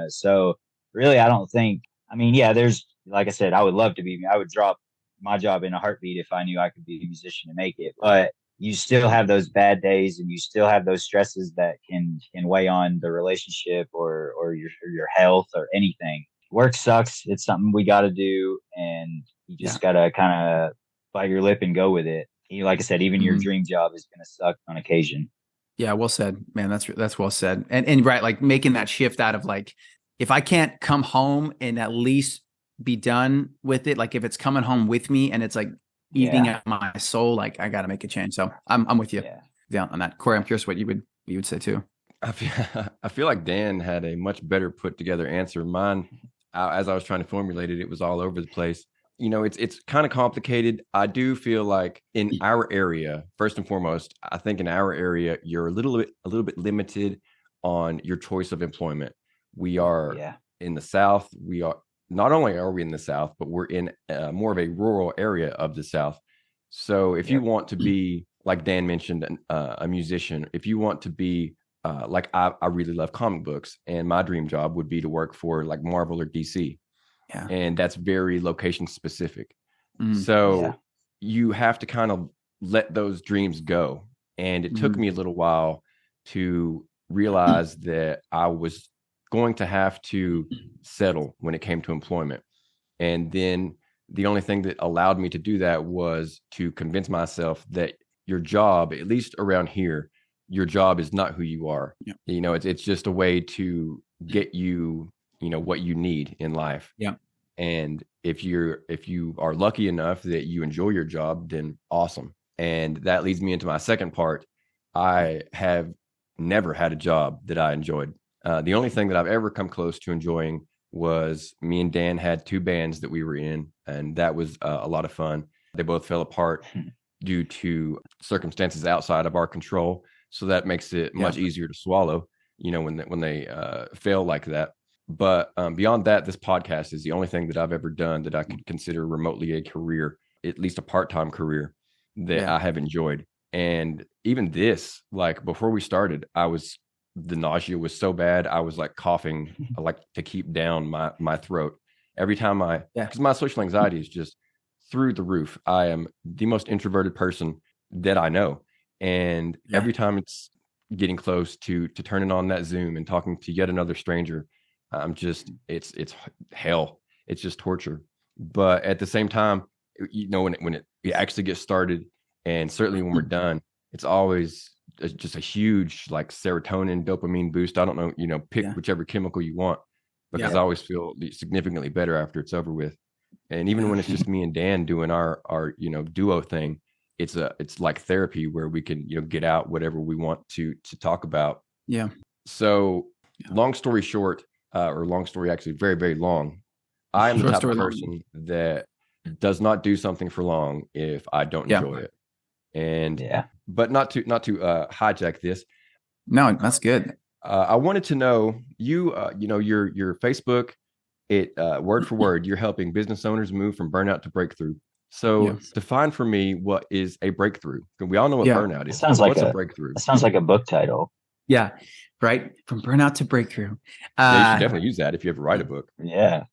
so really, I don't think, there's, like I said, I would drop my job in a heartbeat if I knew I could be a musician and make it. But you still have those bad days, and you still have those stresses that can weigh on the relationship or your health or anything. Work sucks. It's something we got to do, and you just got to kind of bite your lip and go with it. Like I said, even your dream job is going to suck on occasion. Yeah, well said, man. That's well said. And right, like making that shift out of like, if I can't come home and at least be done with it, like if it's coming home with me and it's like eating at my soul, like I got to make a change. So I'm with you on that. Corey, I'm curious what you would say too. I feel like Dan had a much better put together answer. Mine, as I was trying to formulate it, it was all over the place. It's kind of complicated. I do feel like in our area, first and foremost, I think in our area, you're a little bit limited on your choice of employment. We are in the South. Not only are we in the South, but we're in more of a rural area of the South. So if you want to be, like Dan mentioned, a musician, if you want to be like I really love comic books, and my dream job would be to work for like Marvel or DC. Yeah. And that's very location specific. So you have to kind of let those dreams go. And it took me a little while to realize that I was going to have to settle when it came to employment. And then the only thing that allowed me to do that was to convince myself that your job, at least around here, your job is not who you are. Yeah. It's just a way to get you, what you need in life. Yeah. And if you are lucky enough that you enjoy your job, then awesome. And that leads me into my second part. I have never had a job that I enjoyed. The only thing that I've ever come close to enjoying was me and Dan had two bands that we were in, and that was a lot of fun. They both fell apart due to circumstances outside of our control. So that makes it much easier to swallow, when they fail like that. But beyond that, this podcast is the only thing that I've ever done that I could consider remotely a career, at least a part-time career that I have enjoyed. And even this, like before we started, the nausea was so bad. I was like coughing. I like to keep down my throat every time because my social anxiety is just through the roof. I am the most introverted person that I know. And every time it's getting close to turning on that Zoom and talking to yet another stranger, I'm just, it's hell. It's just torture. But at the same time, you know, when it actually gets started, and certainly when we're done, it's always just a huge like serotonin, dopamine boost. I don't know, you know, pick whichever chemical you want, because I always feel significantly better after it's over with. And even when it's just me and Dan doing our you know, duo thing, it's like therapy where we can, you know, get out whatever we want to talk about. Yeah. So long story short, or long story actually very, very long, I am the type of person that does not do something for long if I don't enjoy it. And but not to hijack this. No, that's good. I wanted to know you know, your Facebook, word for word, you're helping business owners move from burnout to breakthrough. So define for me what is a breakthrough. We all know what burnout is. What's a breakthrough? It sounds like a book title. Yeah. Right. From burnout to breakthrough. You should definitely use that if you ever write a book. Yeah.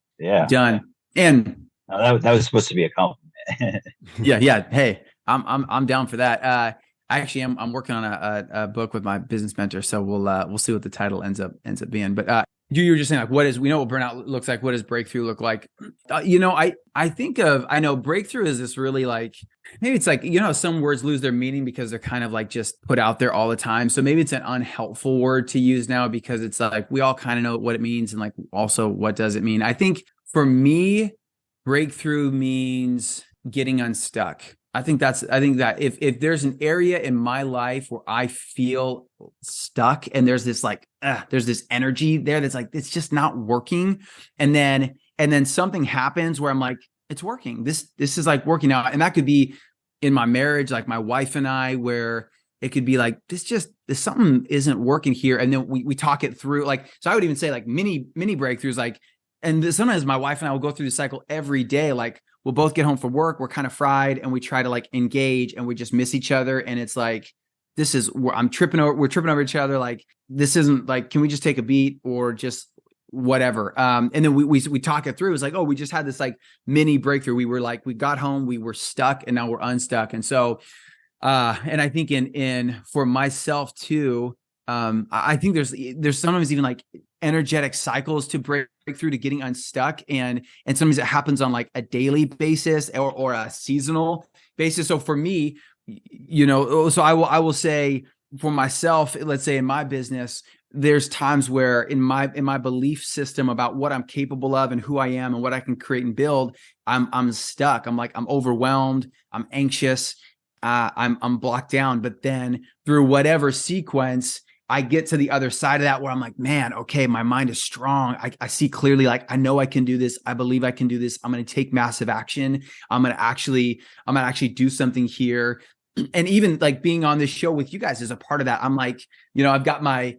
Done. And that was supposed to be a compliment. yeah. Hey, I'm down for that. Actually, I'm working on a book with my business mentor, so we'll see what the title ends up being. But you were just saying, like, we know what burnout looks like. What does breakthrough look like? You know, I know breakthrough is this really like, maybe it's like, you know, some words lose their meaning because they're kind of like just put out there all the time. So maybe it's an unhelpful word to use now because it's like, we all kind of know what it means. And like, also what does it mean? I think for me, breakthrough means getting unstuck. I think that if there's an area in my life where I feel stuck and there's this like, there's this energy there that's like, it's just not working. And then something happens where I'm like, it's working. This is like working out. And that could be in my marriage, like my wife and I, where it could be like, this something isn't working here. And then we talk it through. Like, so I would even say like mini breakthroughs, like, and sometimes my wife and I will go through the cycle every day. Like, we'll both get home from work, we're kind of fried, and we try to like engage, and we just miss each other. And it's like, we're tripping over each other. Like, this isn't like, can we just take a beat or just whatever? And then we talk it through. It's like, oh, we just had this like mini breakthrough. We were like, we got home, we were stuck, and now we're unstuck. And so, and I think for myself too, I think there's sometimes even like energetic cycles to break through to getting unstuck, and sometimes it happens on like a daily basis or a seasonal basis. So for me, you know, so I will say for myself, let's say in my business, there's times where in my belief system about what I'm capable of and who I am and what I can create and build, I'm stuck. I'm overwhelmed. I'm anxious. I'm blocked down. But then through whatever sequence, I get to the other side of that where I'm like, man, okay, my mind is strong. I see clearly, like, I know I can do this. I believe I can do this. I'm going to take massive action. I'm going to actually do something here. And even like being on this show with you guys is a part of that. I'm like, you know, I've got on my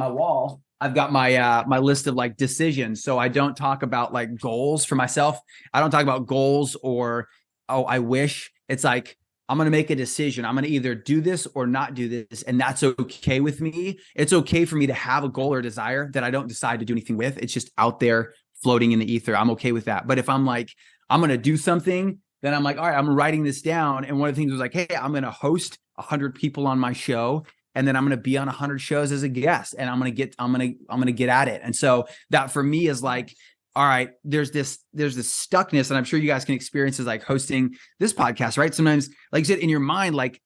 wall, I've got my list of like decisions. So I don't talk about like goals for myself. I don't talk about goals or, oh, I wish. It's like, I'm going to make a decision. I'm going to either do this or not do this. And that's okay with me. It's okay for me to have a goal or desire that I don't decide to do anything with. It's just out there floating in the ether. I'm okay with that. But if I'm like, I'm going to do something, then I'm like, all right, I'm writing this down. And one of the things was like, hey, I'm going to host 100 people on my show. And then I'm going to be on 100 shows as a guest, and I'm going to get at it. And so that for me is like, all right, there's this stuckness, and I'm sure you guys can experience as like hosting this podcast, right? Sometimes, like you said, in your mind, like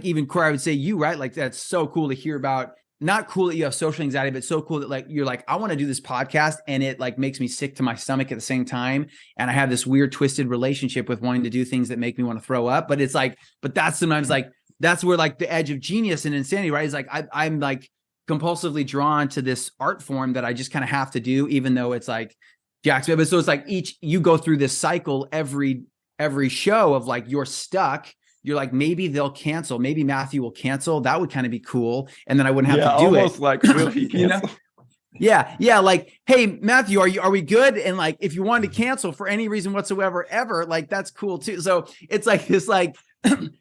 even Corey, I would say you, right? Like, that's so cool to hear about. Not cool that you have social anxiety, but so cool that like you're like, I want to do this podcast, and it like makes me sick to my stomach at the same time. And I have this weird twisted relationship with wanting to do things that make me want to throw up. But it's like, but that's sometimes like, that's where like the edge of genius and insanity, right? Is like, I'm like compulsively drawn to this art form that I just kind of have to do, even though it's like Jack's. But so it's like you go through this cycle every show of like, you're stuck. You're like, maybe they'll cancel. Maybe Matthew will cancel. That would kind of be cool. And then I wouldn't have to do almost it. Like, will he cancel? You know? Yeah. Yeah. Like, hey, Matthew, are we good? And like, if you wanted to cancel for any reason whatsoever, ever, like, that's cool too. So it's like this, like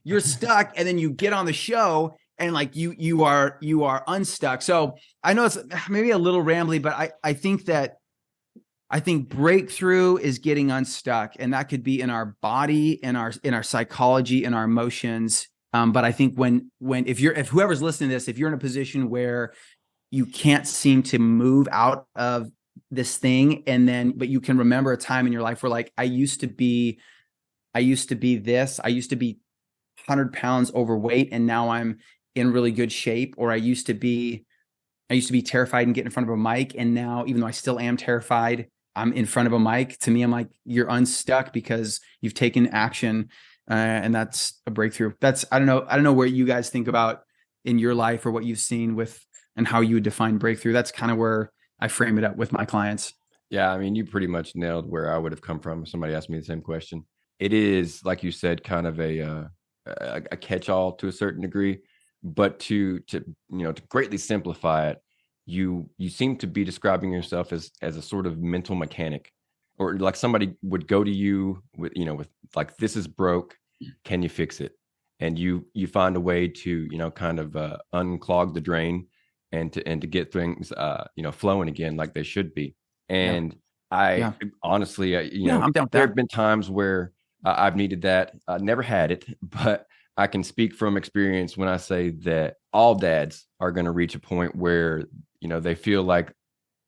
you're stuck and then you get on the show and like you are unstuck. So I know it's maybe a little rambly, but I think breakthrough is getting unstuck, and that could be in our body, in our psychology, in our emotions. But I think if whoever's listening to this, if you're in a position where you can't seem to move out of this thing, but you can remember a time in your life where like, I used to be 100 pounds overweight and now I'm in really good shape. Or I used to be terrified and get in front of a mic. And now, even though I still am terrified, I'm in front of a mic. To me, I'm like, you're unstuck because you've taken action. And that's a breakthrough. I don't know where you guys think about in your life or what you've seen with and how you would define breakthrough. That's kind of where I frame it up with my clients. Yeah. I mean, you pretty much nailed where I would have come from if somebody asked me the same question. It is, like you said, kind of a catch-all to a certain degree, but to greatly simplify it, you seem to be describing yourself as a sort of mental mechanic, or like somebody would go to you with like, this is broke, can you fix it? And you find a way to kind of unclog the drain and to get things flowing again like they should be. And honestly, I'm down with there that. have been times where I've needed that. I never had it, but I can speak from experience when I say that all dads are going to reach a point where they feel like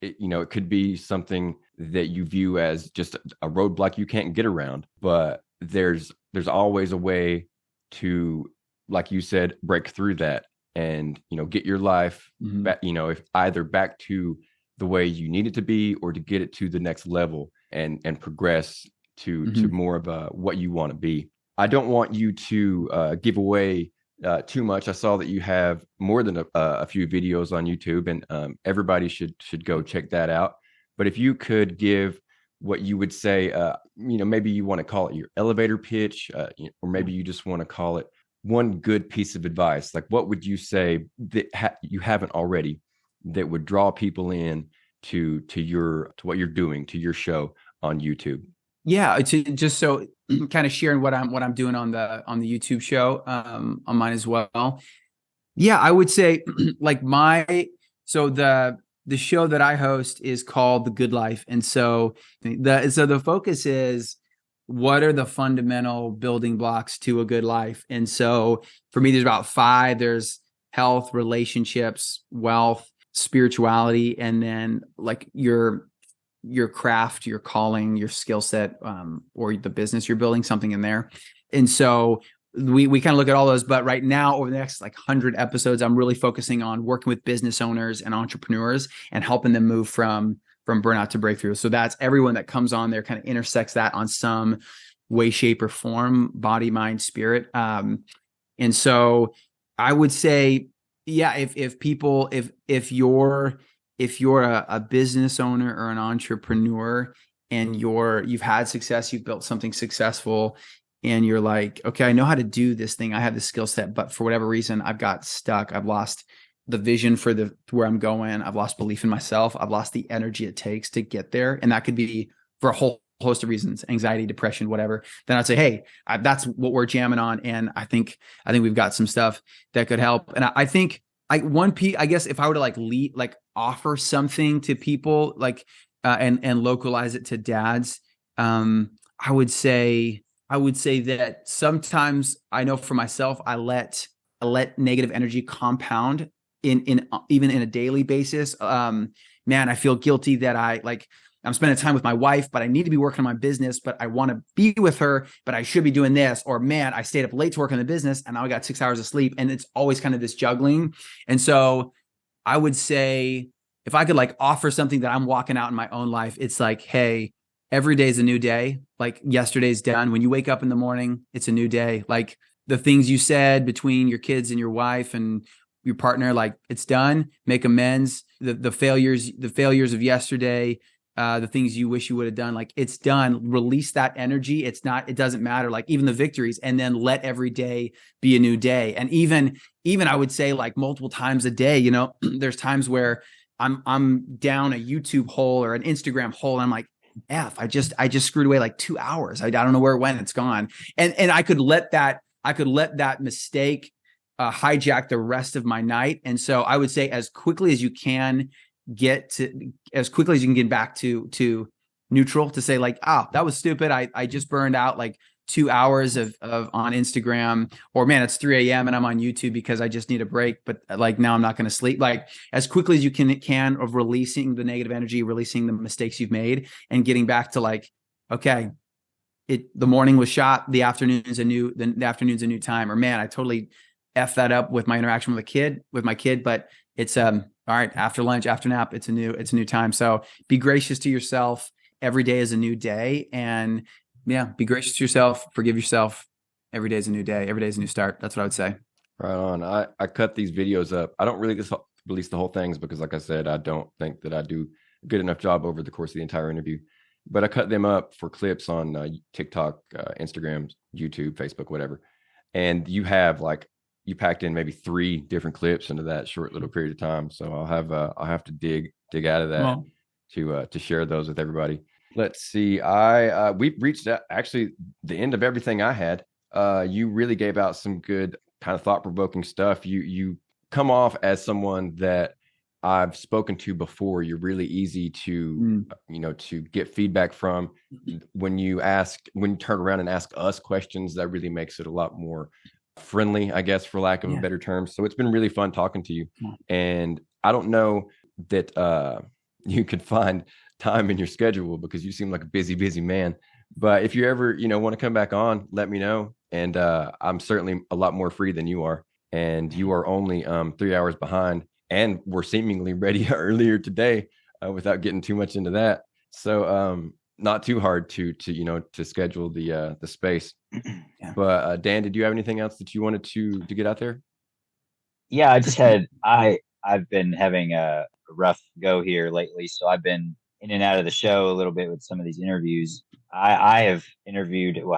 it could be something that you view as just a roadblock you can't get around, but there's always a way to, like you said, break through that and get your life back, if either back to the way you need it to be, or to get it to the next level and progress to more of what you want to be. I don't want you to give away too much. I saw that you have more than a few videos on YouTube, and everybody should go check that out. But if you could give what you would say, maybe you want to call it your elevator pitch, or maybe you just want to call it one good piece of advice. Like, what would you say that you haven't already that would draw people in to what you're doing, to your show on YouTube? Yeah, it's just so kind of sharing what I'm doing on the YouTube show, on mine as well. Yeah, I would say like the show that I host is called The Good Life, and so the focus is, what are the fundamental building blocks to a good life? And so for me, there's about 5. There's health, relationships, wealth, spirituality, and then like your craft, your calling, your skill set, or the business you're building, something in there. And so we kind of look at all those, but right now, over the next like 100 episodes, I'm really focusing on working with business owners and entrepreneurs and helping them move from burnout to breakthrough. So that's everyone that comes on there kind of intersects that on some way, shape, or form, body, mind, spirit. And so I would say, yeah, if you're a business owner or an entrepreneur and you've had success, you've built something successful, and you're like, okay, I know how to do this thing, I have the skill set, but for whatever reason, I've got stuck. I've lost the vision for where I'm going. I've lost belief in myself. I've lost the energy it takes to get there. And that could be for a whole host of reasons, anxiety, depression, whatever. Then I'd say, hey, that's what we're jamming on. And I think we've got some stuff that could help. And I think I guess if I were to offer something to people, and localize it to dads, I would say that sometimes, I know for myself, I let negative energy compound in even in a daily basis. Man, I feel guilty that I'm spending time with my wife, but I need to be working on my business, but I want to be with her, but I should be doing this. Or, man, I stayed up late to work on the business and now I got 6 hours of sleep. And it's always kind of this juggling. And so I would say, if I could offer something that I'm walking out in my own life, it's like, hey, every day is a new day. Like, yesterday's done. When you wake up in the morning, it's a new day. Like, the things you said between your kids and your wife and your partner, it's done. Make amends. The failures of yesterday, the things you wish you would have done, it's done. Release that energy. It doesn't matter. Even the victories, and then let every day be a new day. And even I would say multiple times a day, there's times where I'm down a YouTube hole or an Instagram hole. And I'm like, I just screwed away like 2 hours. I don't know where it went. It's gone. And I could let that mistake hijack the rest of my night. And so I would say as quickly as you can get back to neutral, to say like, that was stupid. I just burned out like 2 hours of on Instagram, or man, it's 3 a.m. and I'm on YouTube because I just need a break. But like now I'm not going to sleep. Like as quickly as you can of releasing the negative energy, releasing the mistakes you've made, and getting back to like, okay, the morning was shot, the afternoon's a new time. Or man, I totally F that up with my interaction with my kid, but it's all right, after lunch, after nap, it's a new time. So be gracious to yourself. Every day is a new day, and be gracious to yourself, forgive yourself. Every day is a new day. Every day is a new start. That's what I would say. Right on. I cut these videos up. I don't really release the whole things because, like I said, I don't think that I do a good enough job over the course of the entire interview. But I cut them up for clips on TikTok, Instagram, YouTube, Facebook, whatever. And you packed in maybe 3 different clips into that short little period of time. So I'll have to dig out of that to share those with everybody. Let's see. We've reached actually the end of everything I had. You really gave out some good kind of thought-provoking stuff. You come off as someone that I've spoken to before. You're really easy to to get feedback from. When you turn around and ask us questions, that really makes it a lot more friendly, I guess, for lack of a better term. So it's been really fun talking to you. And I don't know that you could find time in your schedule because you seem like a busy man. But if you ever, want to come back on, let me know. And I'm certainly a lot more free than you are. And you are only 3 hours behind. And we're seemingly ready earlier today without getting too much into that. So not too hard to schedule the space. But Dan, did you have anything else that you wanted to get out there? Yeah, I've been having a rough go here lately. So I've been in and out of the show a little bit with some of these interviews. I have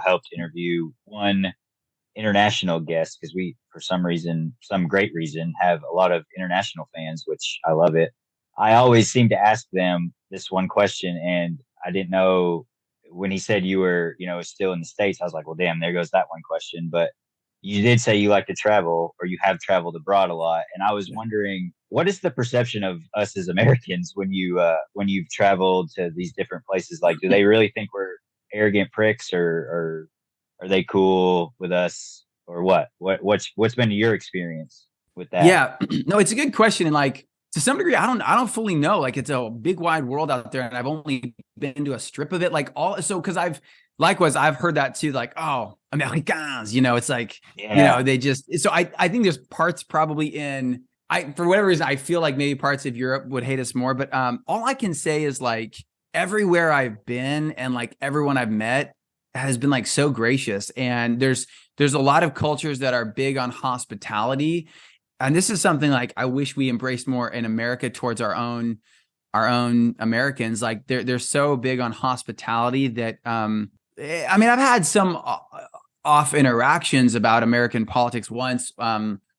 helped interview one international guest because we, for some great reason, have a lot of international fans, which I love it. I always seem to ask them this one question, and I didn't know when he said you were, still in the States. I was like, well, damn, there goes that one question. But you did say you like to travel, or you have traveled abroad a lot. And I was wondering, what is the perception of us as Americans when you've traveled to these different places? Like, do they really think we're arrogant pricks, or are they cool with us, or what? What's been your experience with that? Yeah, no, it's a good question. And like, to some degree, I don't fully know. Like, it's a big wide world out there, and I've only been to a strip of it. Like because I've heard that too. Like, oh, Americans, it's like, they just. So I think there's parts probably for whatever reason, I feel like maybe parts of Europe would hate us more. But all I can say is like everywhere I've been and like everyone I've met has been like so gracious. And there's a lot of cultures that are big on hospitality. And this is something like I wish we embraced more in America towards our own Americans. Like they're so big on hospitality that I've had some off interactions about American politics once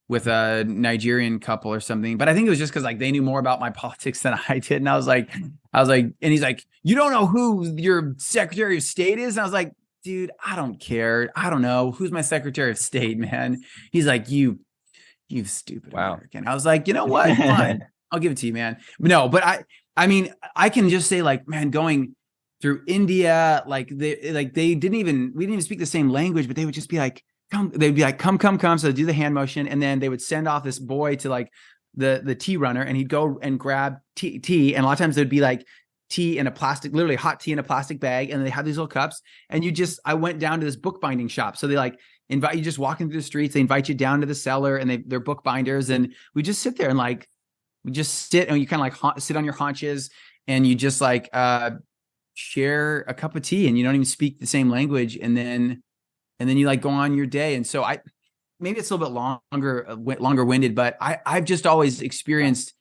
with a Nigerian couple or something, but I think it was just because like they knew more about my politics than I did. And I was like, and he's like, you don't know who your Secretary of State is? And I was like, dude, I don't care. I don't know who's my Secretary of State, man. He's like, you stupid American. I was like, you know what? Fine. I'll give it to you, man. No, but I can just say like, man, going through India, we didn't even speak the same language, but they would just be like, come. They'd be like, come. So they'd do the hand motion. And then they would send off this boy to like the tea runner, and he'd go and grab tea. And a lot of times there'd be like tea in a plastic, literally hot tea in a plastic bag. And they have these little cups. And I went down to this bookbinding shop. So they like invite you just walking through the streets. They invite you down to the cellar, and they're bookbinders. And we just sit there and like, we just sit, and you kind of like sit on your haunches, and you just like share a cup of tea, and you don't even speak the same language. And then you like go on your day. And so maybe it's a little bit longer winded, but I've just always experienced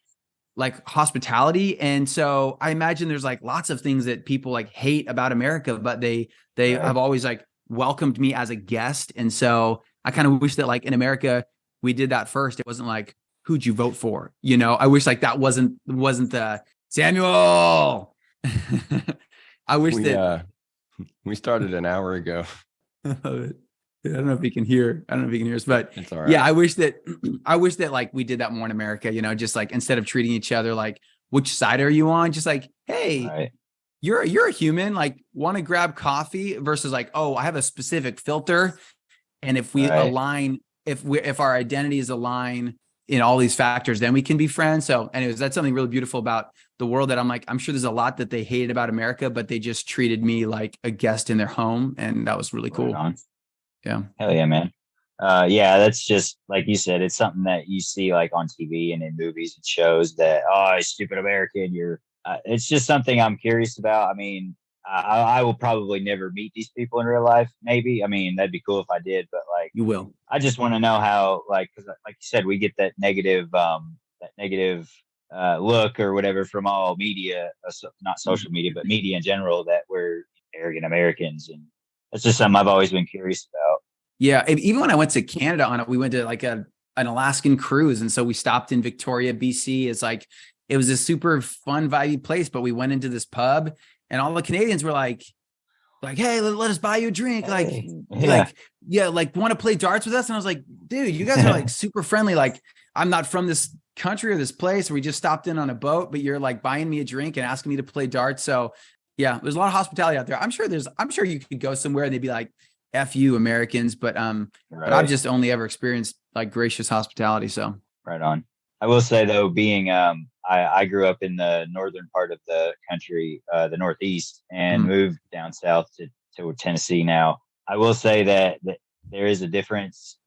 like hospitality. And so I imagine there's like lots of things that people like hate about America, but they have always like welcomed me as a guest. And so I kind of wish that like in America, we did that first. It wasn't like, who'd you vote for? You know, I wish like that wasn't the Samuel. I wish we started an hour ago. I don't know if you can hear. I don't know if you can hear us, but It's all right. yeah, I wish that like we did that more in America. You know, just like instead of treating each other like, which side are you on? Just like, hey, Right. you're a human. Like, want to grab coffee versus like, oh, I have a specific filter, and if we align, if our identities align in all these factors, then we can be friends. So, anyways, that's something really beautiful about the world that I'm like, I'm sure there's a lot that they hated about America, but they just treated me like a guest in their home, and that was really cool. Right on. Yeah. Hell yeah, man. Yeah, that's just like you said. It's something that you see like on TV and in movies and shows that, oh, stupid American. It's just something I'm curious about. I mean, I will probably never meet these people in real life. Maybe. I mean, that'd be cool if I did, but like, You will. I just want to know how, like, because like you said, we get that negative look or whatever from all media, not social media, but media in general, that we're arrogant Americans, and that's just something I've always been curious about. Yeah. Even when I went to Canada on it, we went to like an Alaskan cruise. And so we stopped in Victoria, BC. It's like, it was a super fun, vibey place, but we went into this pub and all the Canadians were like, hey, let us buy you a drink. Like, want to play darts with us? And I was like, dude, you guys are like super friendly. Like, I'm not from this country or this place. We just stopped in on a boat, but you're like buying me a drink and asking me to play darts. So yeah, there's a lot of hospitality out there. I'm sure you could go somewhere and they'd be like, F you Americans, but I've just only ever experienced like gracious hospitality. So right on. I will say though, being I grew up in the northern part of the country, the Northeast, and moved down south to Tennessee now. I will say that there is a difference,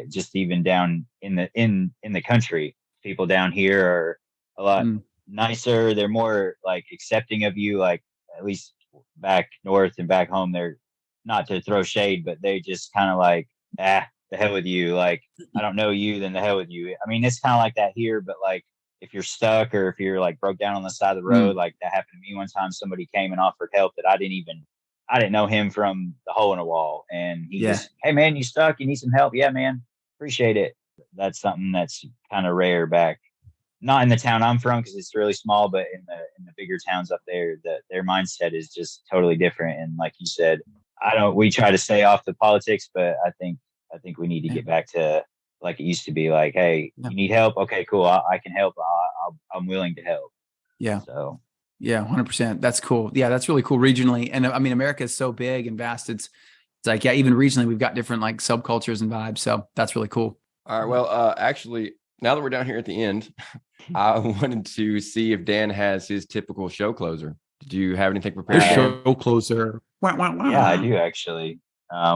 just even down in the country. People down here are a lot nicer. They're more like accepting of you. Like at least back north and back home, they're not to throw shade, but they just kind of like, the hell with you. Like, I don't know you, then the hell with you. I mean, it's kind of like that here, but like if you're stuck or if you're like broke down on the side of the road, like that happened to me one time. Somebody came and offered help that I didn't know him from the hole in a wall. And he just, hey man, you stuck, you need some help. Yeah, man. Appreciate it. That's something that's kind of rare back, not in the town I'm from, because it's really small, but in the bigger towns up there, their mindset is just totally different. And like you said, we try to stay off the politics, but I think we need to get back to like it used to be. Like, hey, you need help? Okay, cool. I can help. I'm willing to help. Yeah. So yeah, 100%. That's cool. Yeah, that's really cool regionally. And I mean, America is so big and vast. It's like, yeah, even regionally, we've got different like subcultures and vibes. So that's really cool. All right. Well, actually, now that we're down here at the end, I wanted to see if Dan has his typical show closer. Do you have anything prepared? Show closer. Yeah, I do actually.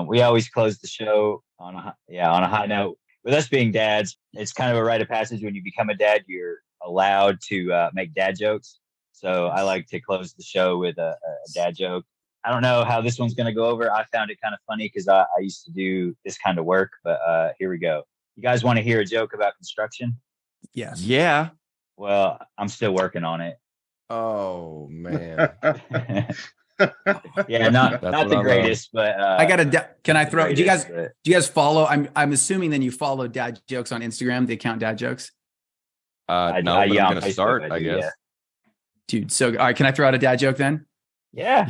We always close the show on a high note. With us being dads, it's kind of a rite of passage. When you become a dad, you're allowed to make dad jokes. So I like to close the show with a dad joke. I don't know how this one's going to go over. I found it kind of funny because I used to do this kind of work, but here we go. You guys want to hear a joke about construction? Yes. Yeah. Well, I'm still working on it. Oh man. Yeah, not the greatest, but can I throw? Do you guys follow? I'm assuming then you follow dad jokes on Instagram, the account dad jokes. No, I'm gonna start, I guess. Yeah. Dude, so all right, can I throw out a dad joke then? Yeah,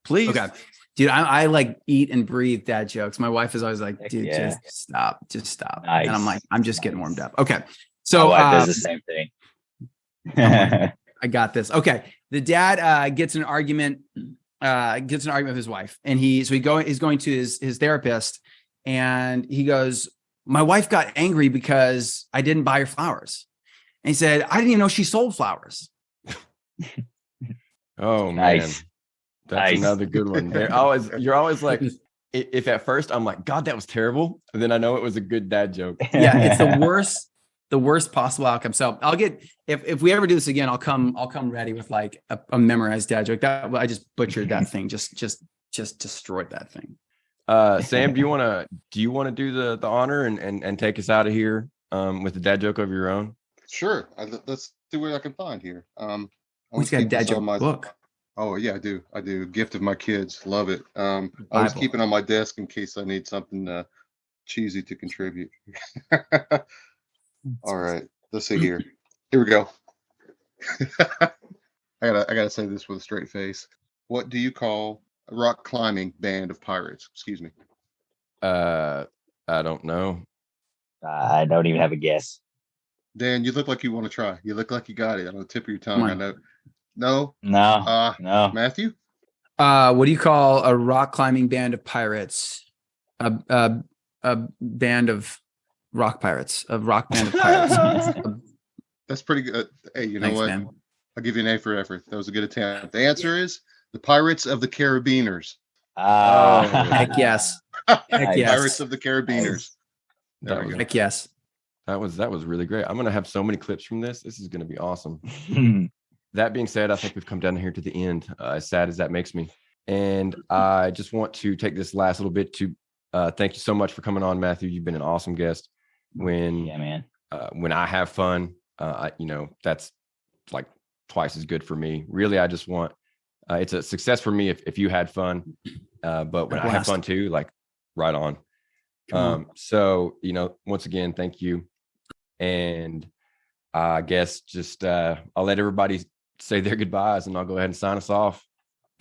please. Okay. Dude, I like eat and breathe dad jokes. My wife is always like, dude, just stop. Nice. And I'm like, I'm just getting warmed up. Okay. So my wife does the same thing. I got this. Okay. The dad gets an argument with his wife, and he's going to his therapist, and he goes, my wife got angry because I didn't buy her flowers. And he said, I didn't even know she sold flowers. Oh nice. Man. That's another good one. You're always like, if at first I'm like, God, that was terrible, and then I know it was a good dad joke. Yeah, it's the worst possible outcome. So I'll get, if we ever do this again, I'll come ready with like a memorized dad joke. That I just butchered that thing, just destroyed that thing. Sam, do you want to do the honor and take us out of here with a dad joke of your own? Sure. Let's see what I can find here. Who's got a dad joke book? Oh yeah, I do. Gift of my kids. Love it. I was keeping on my desk in case I need something cheesy to contribute. All right. Let's see here. Here we go. I gotta say this with a straight face. What do you call a rock climbing band of pirates? Excuse me. I don't know. I don't even have a guess. Dan, you look like you want to try. You look like you got it on the tip of your tongue. Come I on. know. No. No, no. Matthew? What do you call a rock climbing band of pirates? A band of rock pirates. A rock band of pirates. That's pretty good. Hey, you know Thanks, what? man. I'll give you an A for effort. That was a good attempt. The answer is the Pirates of the Carabiners. Heck yes. Heck yes. Pirates of the Carabiners. There we go. Heck yes. That was really great. I'm gonna have so many clips from this. This is gonna be awesome. That being said, I think we've come down here to the end, as sad as that makes me. And I just want to take this last little bit to thank you so much for coming on, Matthew. You've been an awesome guest. Yeah, man. When I have fun, that's like twice as good for me. Really, I just want it's a success for me if you had fun. But when I have fun too, like right on. So, once again, thank you. And I guess just I'll let everybody say their goodbyes and I'll go ahead and sign us off.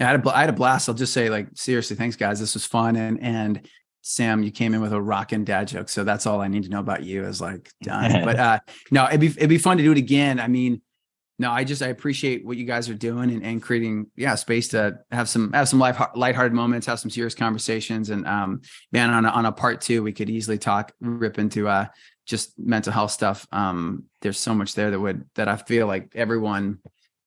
I had a blast. I'll just say, like, seriously, thanks, guys. This was fun. And Sam, you came in with a rockin' dad joke. So that's all I need to know about you is like done. But no, it'd be fun to do it again. I mean, no, I appreciate what you guys are doing and creating, space to have some lighthearted moments, have some serious conversations. And man, on a part 2, we could easily rip into just mental health stuff. There's so much there that I feel like everyone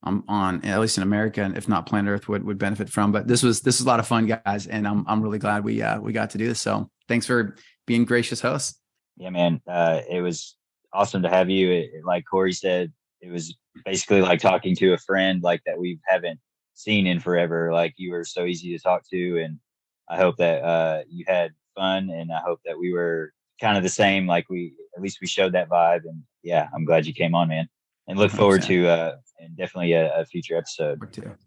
on at least in America, and if not planet Earth, would benefit from. But this was a lot of fun, guys, and I'm really glad we got to do this. So thanks for being gracious hosts. Yeah, man. It was awesome to have you. Like Corey said, it was basically like talking to a friend like that we haven't seen in forever. Like, you were so easy to talk to, and I hope that you had fun, and I hope that we were kind of the same. Like, we showed that vibe, and yeah, I'm glad you came on, man, and look forward 100%. To and definitely a future episode.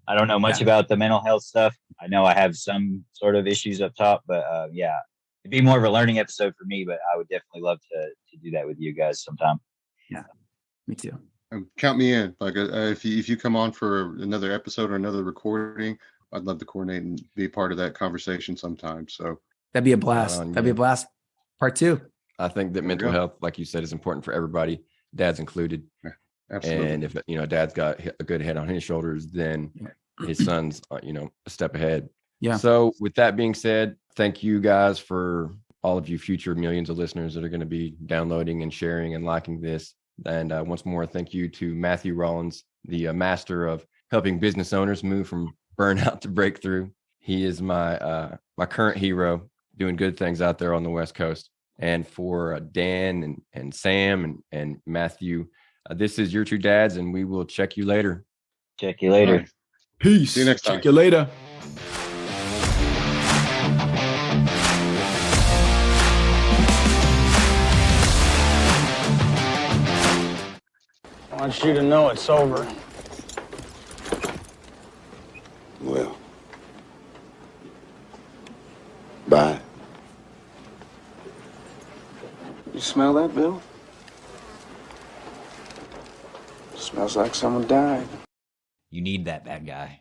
I don't know much about the mental health stuff. I know I have some sort of issues up top, but yeah, it'd be more of a learning episode for me, but I would definitely love to do that with you guys sometime. Yeah, me too. Count me in. Like, if you come on for another episode or another recording, I'd love to coordinate and be part of that conversation sometime. So that'd be a blast. That'd be a blast. Part 2. I think that mental health, like you said, is important for everybody, dads included. Yeah, absolutely. And if dad's got a good head on his shoulders, then his son's a step ahead. Yeah. So with that being said, thank you guys for all of you future millions of listeners that are going to be downloading and sharing and liking this. And once more, thank you to Matthew Rawlins, the master of helping business owners move from burnout to breakthrough. He is my current hero, doing good things out there on the West Coast. And for Dan and Sam and Matthew, this is Your Two Dads, and we will check you later. Check you later. Right. Peace. See you next time. Check you later. I want you to know it's over. Well, bye. You smell that, Bill? Smells like someone died. You need that bad guy.